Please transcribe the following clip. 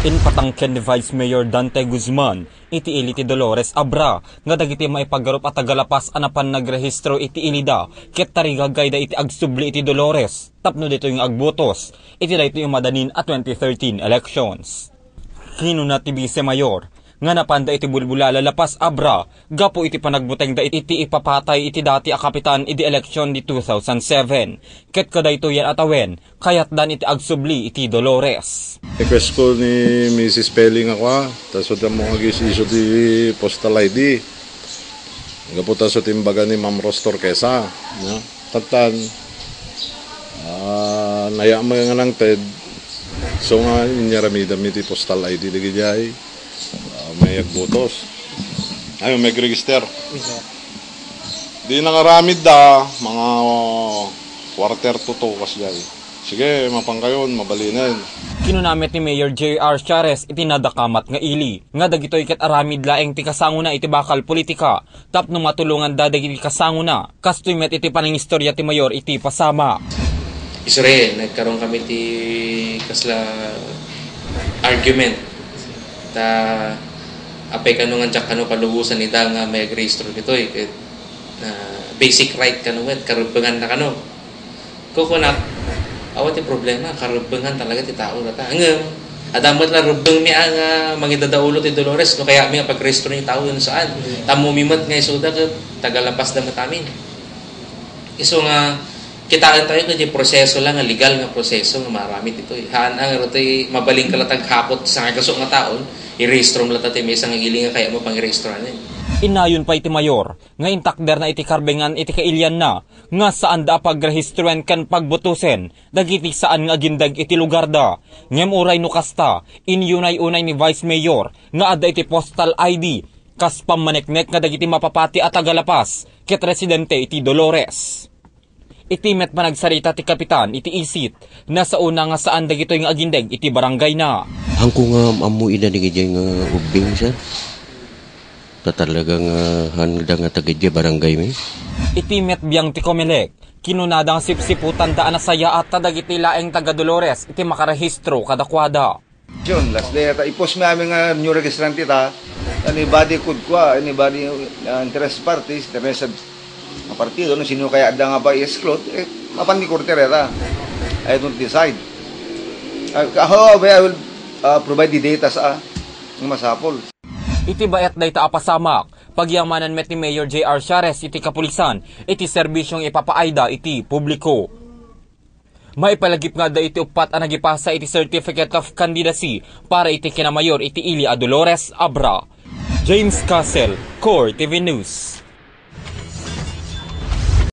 In patangken ni Vice Mayor Dante Guzman, iti ili ti Dolores Abra, nga dagiti maipagarup at tagalapas anapan nagrehistro iti ilida, ket tarigagay da iti agsubli iti Dolores, tapno dito yung agbotos, iti da ito yung madanin at 2013 elections. Kinuna ti Vice Mayor, nga napanda iti bulbulala lapas Abra, gapo iti panagbuteng da iti ipapatay iti dati a kapitan iti eleksyon di 2007. Ket kada ito yan atawen, kayat dan iti agsubli iti Dolores. Request ko ni Mrs. Pelling ako, tasod ang mga iso di postal ID. Gapo tasod imbaga ni Ma'am Rostor Kesa. Tatan, naya mo nga ng TED, so nga inyaramidam iti postal ID lagi jay. May agbotos. Ay, may register. Di nangaramid da, mga quarter to 2 kasi dyan. Sige, mapang kayon, mabalinin. Kinunamit ni Mayor J.R. Chares itinadakamat nga ili. Nga dagitoy ket aramid laeng ti kasanguna iti bakal politika. Tapno matulungan da dagiti kasanguna. Kastoy met iti paningistorya ti Mayor iti pasama. Isre, nagkaroon kami ti kasla argument. Ta apay kanu nga jak kanu palubusan ita nga may registro ditoy ket basic right kanu wet karubengan na kanu kukunat awat ti problema karubengan talaga ti tao rata ngem adamot la rubeng mi nga mangidadaulo ti Dolores no kaya mi nga pagrehistro ni tao yun saan tamumimot nga isuda ket tagalapas da matamin iso nga kitaan tayo kay proseso lang nga legal nga proseso nga marami ditoy haan ang rotoy mabaling kalatag hapot sa nga kaso nga taon i-rehistro mo lang may isang iling nga kaya mo pang i-rehistroan eh. Inayon pa iti Mayor, nga intakder na iti karbengan iti kailyan na, nga saan da pagrehistroen kan pagbutusen, dagiti saan nga gindag iti lugar da. Ngem uray no kasta, inyunay-unay ni Vice Mayor, nga adda iti postal ID, kas pamaneknek nga dagiti mapapati at tagalapas, ket residente iti Dolores. Iti met managsarita ti kapitan iti isit na sa una nga saan dagito yung agindeg iti barangay na. Hangko nga amu ina ni gijay nga ubing sa tatalagang handa nga tagidya barangay mi. Iti met biyang ti Comelec kinunadang sipsiputan daan na saya at tadagiti laeng taga Dolores iti makarehistro kadakwada. John, last day ata ipos mi aming new registrant ita anybody could kwa anybody interest parties interested ang partido, no, sino kaya ada nga ba i-exclude, mapandi kortereta. I don't decide. However, I will provide the data sa masapol. Iti bayat da ita apasamak, pagyamanan met ni Mayor J.R. Chares iti kapulisan, iti serbisyong ipapaayda iti publiko. Maipalagip nga da iti upat ang nagipasa iti Certificate of Candidacy para iti kinamayor iti ili a Dolores Abra. James Castle, Core TV News.